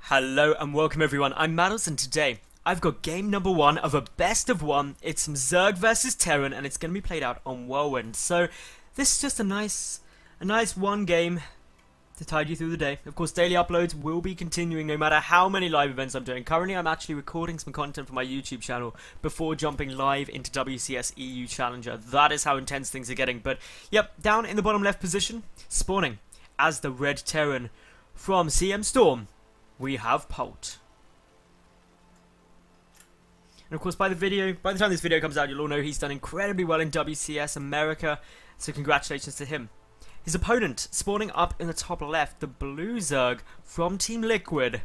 Hello and welcome everyone, I'm Madals and today I've got game number 1 of a best of 1. It's some Zerg versus Terran and it's going to be played out on Whirlwind. So this is just a nice one game to tide you through the day. Of course, daily uploads will be continuing no matter how many live events I'm doing. Currently I'm actually recording some content for my YouTube channel before jumping live into WCS EU Challenger. That is how intense things are getting. But yep, down in the bottom left position, spawning as the Red Terran from CM Storm, we have Polt. And of course, by the time this video comes out, you'll all know he's done incredibly well in WCS America, so congratulations to him. His opponent, spawning up in the top left, the blue Zerg from Team Liquid,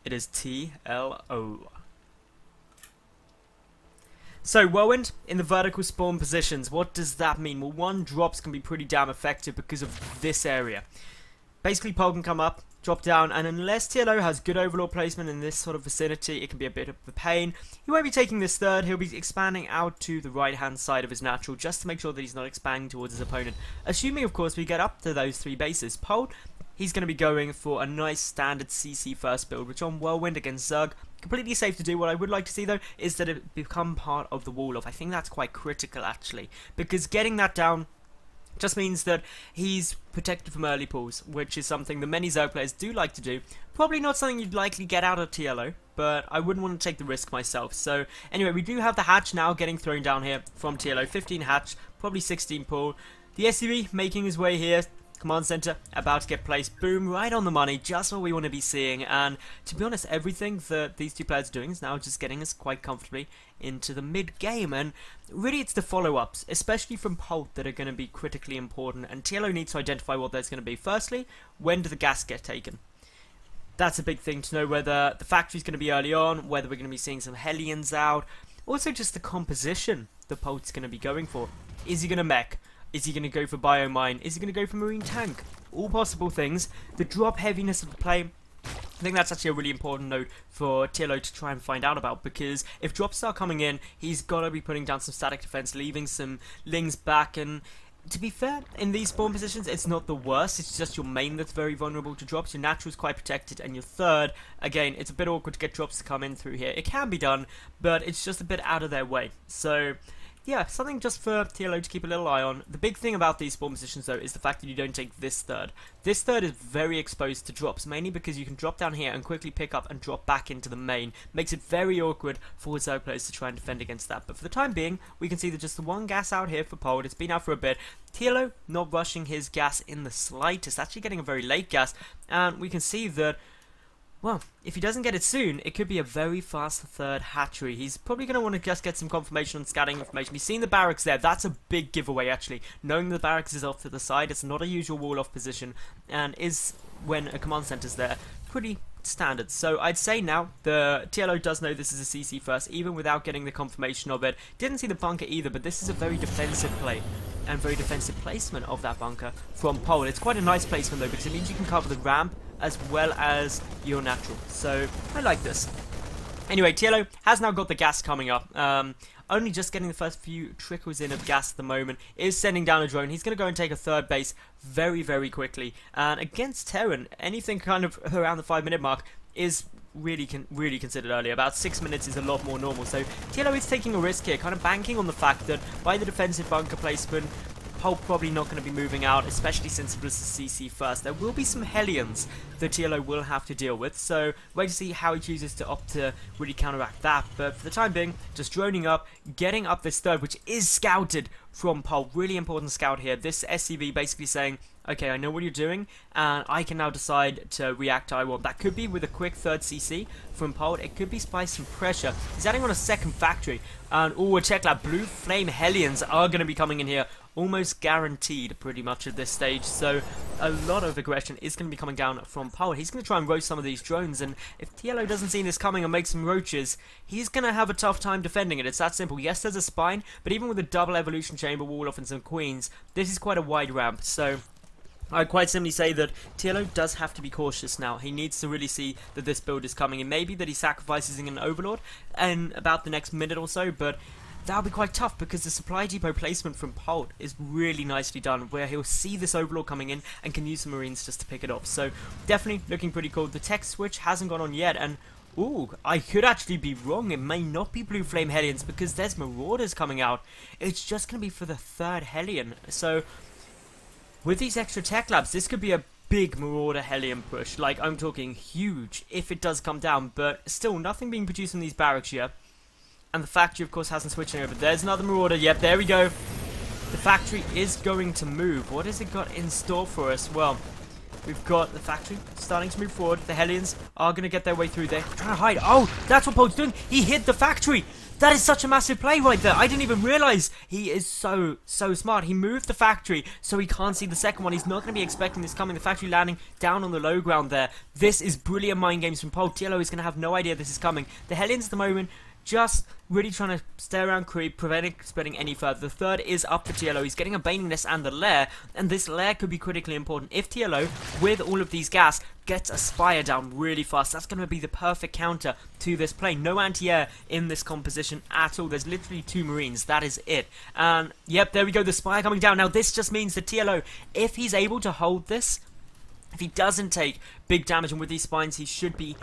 it is TLO. So, Whirlwind in the vertical spawn positions, what does that mean? Well, one, drops can be pretty damn effective because of this area. Basically, Polt can come up, drop down, and unless TLO has good overlord placement in this sort of vicinity, it can be a bit of a pain. He won't be taking this third, he'll be expanding out to the right hand side of his natural just to make sure that he's not expanding towards his opponent. Assuming, of course, we get up to those 3 bases. Polt, he's going to be going for a nice standard CC first build, which on Whirlwind against Zerg, completely safe to do. What I would like to see though is that it become part of the wall off. I think that's quite critical actually, because getting that down just means that he's protected from early pulls, which is something that many Zerg players do like to do. Probably not something you'd likely get out of TLO, but I wouldn't want to take the risk myself. So anyway, we do have the hatch now getting thrown down here from TLO. 15 hatch, probably 16 pull. The SUV making his way here. Command center about to get placed. Boom, right on the money, just what we want to be seeing. And to be honest, everything that these two players are doing is now just getting us quite comfortably into the mid game. And really it's the follow-ups, especially from Polt, that are going to be critically important. And TLO needs to identify what there's going to be. Firstly, when do the gas get taken? That's a big thing to know, whether the factory's going to be early on, whether we're going to be seeing some Hellions out. Also just the composition that Polt's going to be going for. Is he going to mech? Is he going to go for biomine? Is he going to go for marine tank? All possible things. The drop heaviness of the play, I think that's actually a really important note for TLO to try and find out about, because if drops start coming in, he's got to be putting down some static defense, leaving some lings back. And to be fair, in these spawn positions, it's not the worst. It's just your main that's very vulnerable to drops. Your natural's quite protected, and your third, again, it's a bit awkward to get drops to come in through here. It can be done, but it's just a bit out of their way. So yeah, something just for TLO to keep a little eye on. The big thing about these spawn positions though is the fact that you don't take this third. This third is very exposed to drops, mainly because you can drop down here and quickly pick up and drop back into the main. Makes it very awkward for Zerg players to try and defend against that. But for the time being, we can see that just the one gas out here for Polt. It's been out for a bit. TLO not rushing his gas in the slightest, actually getting a very late gas. And we can see that, well, if he doesn't get it soon, it could be a very fast third hatchery. He's probably going to want to just get some confirmation on scouting information. He's seen the barracks there. That's a big giveaway, actually. Knowing the barracks is off to the side, it's not a usual wall-off position, and is, when a command center's there, pretty standard. So I'd say now the TLO does know this is a CC first, even without getting the confirmation of it. Didn't see the bunker either, but this is a very defensive play and very defensive placement of that bunker from Polt. It's quite a nice placement though, because it means you can cover the ramp as well as your natural. So I like this. Anyway, TLO has now got the gas coming up. Only just getting the first few trickles in of gas at the moment. Is sending down a drone. He's going to go and take a third base very, very quickly. And against Terran, anything kind of around the 5-minute mark is really considered early. About 6 minutes is a lot more normal. So TLO is taking a risk here, kind of banking on the fact that by the defensive bunker placement, Polt probably not going to be moving out, especially since it was the CC first. There will be some Hellions that TLO will have to deal with, so wait to see how he chooses to opt to really counteract that. But for the time being, just droning up, getting up this third, which is scouted from Polt. Really important scout here. This SCV basically saying, okay, I know what you're doing, and I can now decide to react how I want. That could be with a quick third CC from Polt. It could be by some pressure. He's adding on a second factory, and oh, check that, blue flame Hellions are going to be coming in here. Almost guaranteed pretty much at this stage, so a lot of aggression is going to be coming down from Polt. He's going to try and roast some of these drones, and if TLO doesn't see this coming and make some roaches, he's going to have a tough time defending it. It's that simple. Yes, there's a spine, but even with a double evolution chamber wall off and some queens, this is quite a wide ramp, so I'd quite simply say that TLO does have to be cautious now. He needs to really see that this build is coming, and maybe that he sacrifices an overlord in about the next minute or so, but that'll be quite tough because the supply depot placement from Polt is really nicely done, where he'll see this Overlord coming in and can use the Marines just to pick it off. So definitely looking pretty cool. The tech switch hasn't gone on yet, and ooh, I could actually be wrong. It may not be Blue Flame Hellions because there's Marauders coming out. It's just going to be for the 3rd Hellion. So with these extra tech labs, this could be a big Marauder Hellion push. Like, I'm talking huge if it does come down, but still nothing being produced in these barracks yet. And the factory, of course, hasn't switched over. There's another Marauder. Yep, there we go. The factory is going to move. What has it got in store for us? Well, we've got the factory starting to move forward. The Hellions are going to get their way through there. Trying to hide. Oh, that's what Polt's doing. He hid the factory. That is such a massive play right there. I didn't even realize. He is so smart. He moved the factory so he can't see the second one. He's not going to be expecting this coming. The factory landing down on the low ground there. This is brilliant mind games from Polt. TLO is going to have no idea this is coming. The Hellions at the moment just really trying to stay around creep, preventing spreading any further. The 3rd is up for TLO. He's getting a Baning Nest and the lair, and this lair could be critically important. If TLO, with all of these gas, gets a Spire down really fast, that's going to be the perfect counter to this plane. No anti-air in this composition at all. There's literally 2 Marines. That is it. And yep, there we go. The Spire coming down. Now this just means that TLO, if he's able to hold this, if he doesn't take big damage, and with these spines he should be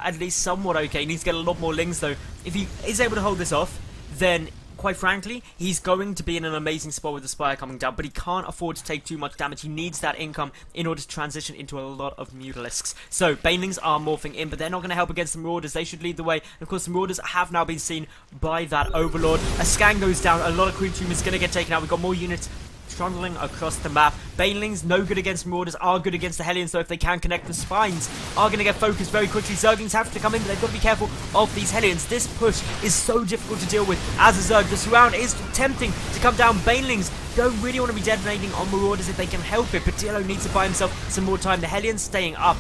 at least somewhat okay. He needs to get a lot more lings though. If he is able to hold this off, then quite frankly, he's going to be in an amazing spot with the Spire coming down, but he can't afford to take too much damage. He needs that income in order to transition into a lot of Mutalisks. So, Banelings are morphing in, but they're not going to help against the Marauders. They should lead the way. And of course, the Marauders have now been seen by that Overlord. A scan goes down. A lot of Queen Tomb is going to get taken out. We've got more units trundling across the map. Banelings, no good against Marauders, are good against the Hellions, though if they can connect. The Spines are going to get focused very quickly. Zerglings have to come in, but they've got to be careful of these Hellions. This push is so difficult to deal with as a Zerg. The surround is tempting to come down. Banelings don't really want to be detonating on Marauders if they can help it, but TLO needs to buy himself some more time. The Hellions staying up.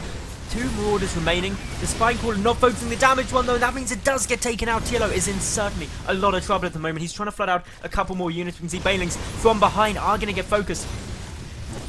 2 Marauders remaining. The Spine Caller not focusing the damage one though. That means it does get taken out. TLO is in certainly a lot of trouble at the moment. He's trying to flood out a couple more units. We can see Banelings from behind are going to get focused.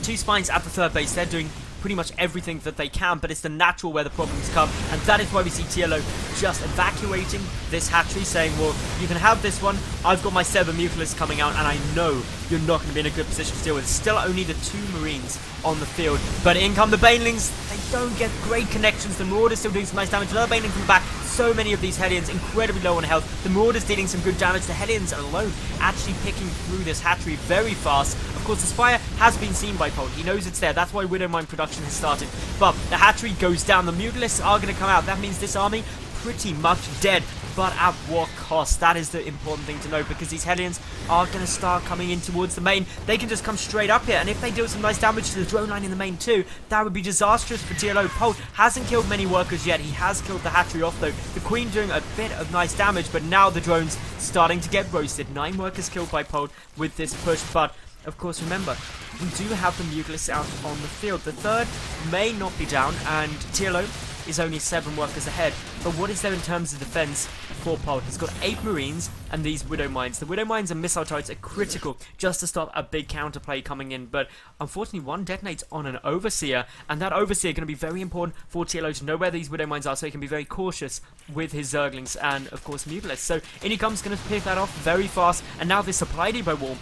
2 Spines at the 3rd base. They're doing pretty much everything that they can, but it's the natural where the problems come, and that is why we see TLO just evacuating this hatchery, saying, well, you can have this one, I've got my 7 Mutalisks coming out, and I know you're not going to be in a good position to deal with. Still only the 2 Marines on the field, but in come the Banelings. They don't get great connections. The Marauders still doing some nice damage. Another Baneling from the back. So many of these Hellions incredibly low on health. The Marauders dealing some good damage. The Hellions alone actually picking through this hatchery very fast. Of course, the Spire has been seen by Polt. He knows it's there. That's why Widowmine production has started. But the hatchery goes down. The Mutalisks are going to come out. That means this army pretty much dead. But at what cost? That is the important thing to know, because these Hellions are going to start coming in towards the main. They can just come straight up here, and if they deal some nice damage to the drone line in the main too, that would be disastrous for TLO. Polt hasn't killed many workers yet. He has killed the hatchery off though. The Queen doing a bit of nice damage, but now the drones starting to get roasted. 9 workers killed by Polt with this push, but of course, remember, we do have the Mutalisks out on the field. The 3rd may not be down, and TLO is only 7 workers ahead. But what is there in terms of defense for Polt? He's got 8 Marines and these Widow Mines. The Widow Mines and missile turrets are critical just to stop a big counterplay coming in. But unfortunately, one detonates on an Overseer, and that Overseer going to be very important for TLO to know where these Widow Mines are, so he can be very cautious with his Zerglings and, of course, Mutalisks. So in he comes, going to pick that off very fast. And now this supply depot wall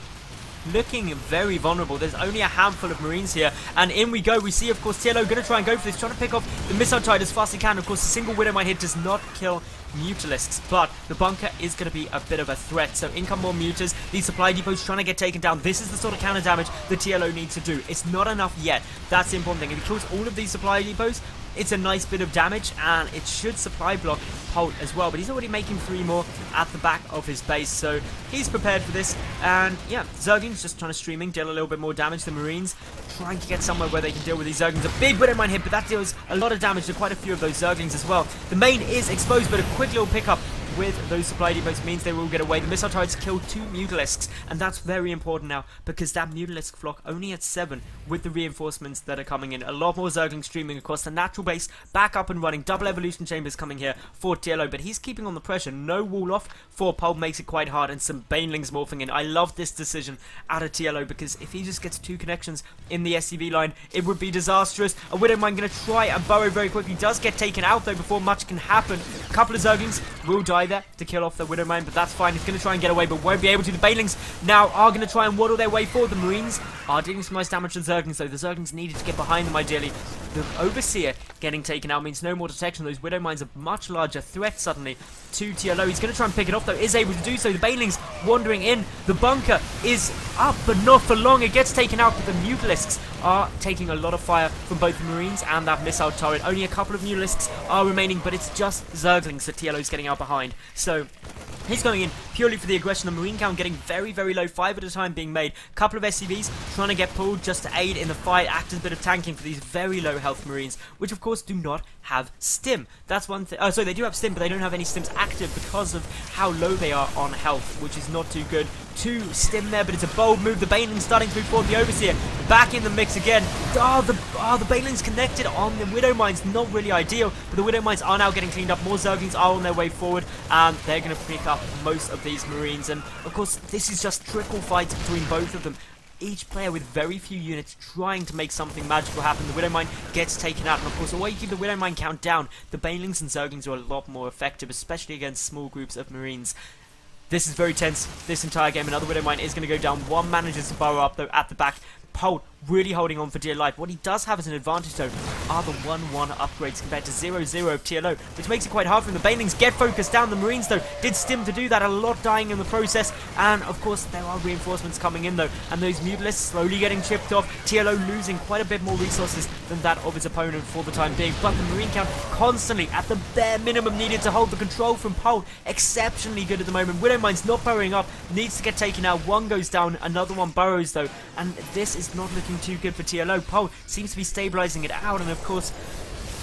looking very vulnerable. There's only a handful of Marines here, and in we go. We see, of course, TLO going to try and go for this, trying to pick off the missile turret as fast as he can. Of course, a single Widow Mine hit does not kill Mutalisks, but the bunker is going to be a bit of a threat. So in come more Mutas. These supply depots trying to get taken down. This is the sort of counter damage the TLO needs to do. It's not enough yet. That's the important thing. If he kills all of these supply depots, it's a nice bit of damage, and it should supply block Polt as well. But he's already making 3 more at the back of his base, so he's prepared for this. And yeah, Zerglings just trying to streaming, deal a little bit more damage. The Marines trying to get somewhere where they can deal with these Zerglings. A big Widow Mine hit, but that deals a lot of damage to quite a few of those Zerglings as well. The main is exposed, but a quick little pickup with those supply depots means they will get away. The missile turrets killed 2 Mutalisks, and that's very important now, because that Mutalisk flock only at 7 with the reinforcements that are coming in. A lot more Zerglings streaming across the natural base, back up and running. Double evolution chambers coming here for TLO, but he's keeping on the pressure. No wall off for Polt makes it quite hard, and some Banelings morphing in. I love this decision out of TLO, because if he just gets 2 connections in the SCV line, it would be disastrous. A Widow Mine going to try and burrow very quickly. Does get taken out though before much can happen. A couple of Zerglings will die there to kill off the Widowmine, but that's fine. He's going to try and get away, but won't be able to. The Banelings now are going to try and waddle their way forward. The Marines are dealing some nice damage to the Zerglings, though. The Zerglings needed to get behind them, ideally. The Overseer getting taken out means no more detection. Those Widowmines are much larger threat suddenly to TLO. He's going to try and pick it off, though. Is able to do so. The Banelings wandering in. The bunker is up, but not for long. It gets taken out, but the Mutalisks are taking a lot of fire from both the Marines and that missile turret. Only a couple of Mutalisks are remaining, but it's just Zerglings that TLO is getting out behind. So he's going in purely for the aggression. The Marine count getting very, very low. 5 at a time being made. Couple of SCVs trying to get pulled just to aid in the fight. Act as a bit of tanking for these very low health Marines, which of course do not have stim. That's one thing. Oh, sorry, they do have stim, but they don't have any stims active because of how low they are on health, which is not too good. 2 stim there, but it's a bold move. The Banelings starting to move forward. The Overseer back in the mix again. The Banelings connected on the Widowmines. Not really ideal, but the Widowmines are now getting cleaned up. More Zerglings are on their way forward, and they're going to pick up most of these Marines. And of course, this is just trickle fights between both of them. Each player with very few units trying to make something magical happen. The Widowmine gets taken out, and of course, the way you keep the Widowmine count down, the Banelings and Zerglings are a lot more effective, especially against small groups of Marines. This is very tense, this entire game. Another Widowmine is going to go down. One manages to burrow up, though, at the back. Polt really holding on for dear life. What he does have as an advantage, though, are the 1-1 upgrades compared to 0-0 of TLO, which makes it quite hard for them. The Banelings get focused down. The Marines, though, did stim to do that. A lot dying in the process. And, of course, there are reinforcements coming in, though. And those Mutalisks slowly getting chipped off. TLO losing quite a bit more resources than that of his opponent for the time being. But the Marine count constantly at the bare minimum needed to hold the control from Polt. Exceptionally good at the moment. Widowmine's not burrowing up. Needs to get taken out. One goes down. Another one burrows, though. And this is not looking too good for TLO. Polt seems to be stabilizing it out, and of course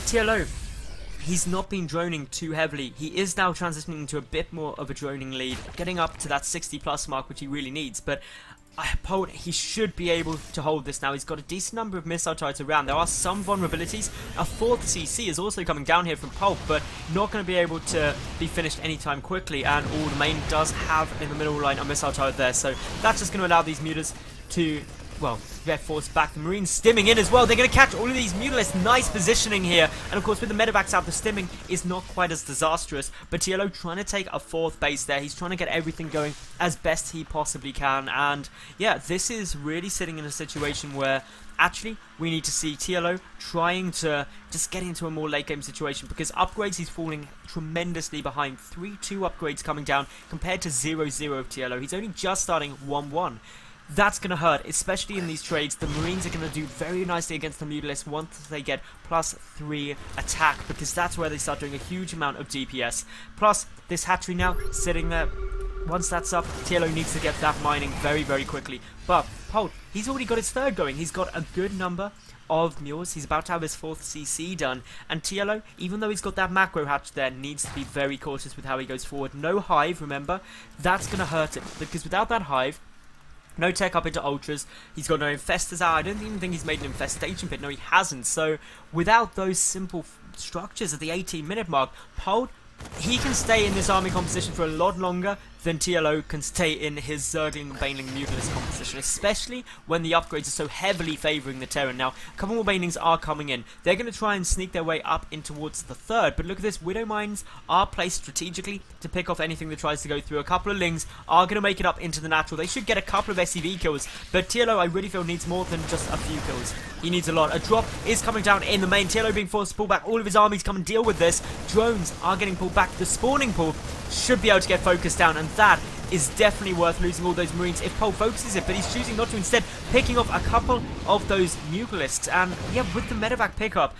TLO, he's not been droning too heavily. He is now transitioning into a bit more of a droning lead, getting up to that 60+ mark, which he really needs. But Polt, he should be able to hold this now. He's got a decent number of missile turrets around. There are some vulnerabilities. A 4th CC is also coming down here from Polt, but not going to be able to be finished anytime quickly. And all the main does have in the middle line a missile turret there, so that's just going to allow these mutas to, well, get forced back. The Marines stimming in as well. They're going to catch all of these Mutalisks. Nice positioning here. And of course, with the medevacs out, the stimming is not quite as disastrous. But TLO trying to take a 4th base there. He's trying to get everything going as best he possibly can. And yeah, this is really sitting in a situation where actually we need to see TLO trying to just get into a more late game situation, because upgrades he's falling tremendously behind. 3-2 upgrades coming down compared to 0-0 of TLO. He's only just starting 1-1. That's going to hurt, especially in these trades. The Marines are going to do very nicely against the Mutalisks once they get +3 attack, because that's where they start doing a huge amount of DPS. Plus, this hatchery now sitting there. Once that's up, TLO needs to get that mining very, very quickly. But Polt, he's already got his 3rd going. He's got a good number of mules. He's about to have his 4th CC done. And TLO, even though he's got that macro hatch there, needs to be very cautious with how he goes forward. No hive, remember? That's going to hurt him, because without that hive, no tech up into ultras. He's got no infestors out. I don't even think he's made an infestation pit. No, he hasn't. So without those simple structures at the 18-minute mark, Polt, he can stay in this army composition for a lot longer than TLO can stay in his Zergling and Banelings Mutalisks composition, especially when the upgrades are so heavily favouring the Terran. Now, a couple more Banelings are coming in. They're going to try and sneak their way up in towards the 3rd, but look at this. Widowmines are placed strategically to pick off anything that tries to go through. A couple of Lings are going to make it up into the natural. They should get a couple of SCV kills, but TLO, I really feel, needs more than just a few kills. He needs a lot. A drop is coming down in the main. TLO being forced to pull back. All of his armies come and deal with this. Drones are getting pulled back. The spawning pool should be able to get focused down, and that is definitely worth losing all those Marines if Polt focuses it, but he's choosing not to, instead picking off a couple of those Mutalisks. And yeah, with the medevac pickup,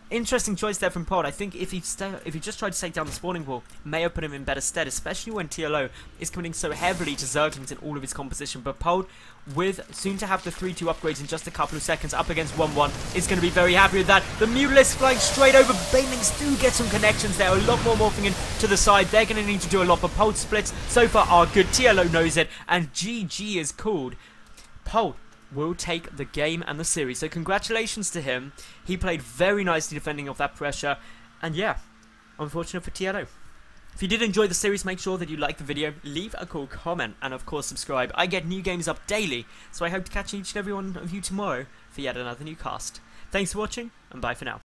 interesting choice there from Polt. I think if he just tried to take down the spawning pool, may have put him in better stead, especially when TLO is committing so heavily to Zerglings in all of his composition. But Polt, with soon to have the 3-2 upgrades in just a couple of seconds up against 1-1, is going to be very happy with that. The Mutalisks flying straight over. Banelings do get some connections there. A lot more morphing in to the side. They're going to need to do a lot, but Polt splits so far are good. TLO knows it, and GG is called. Polt will take the game and the series, so congratulations to him. He played very nicely defending off that pressure, and yeah, unfortunate for TLO. If you did enjoy the series, make sure that you like the video, leave a cool comment, and of course subscribe. I get new games up daily, so I hope to catch each and every one of you tomorrow for yet another new cast. Thanks for watching, and bye for now.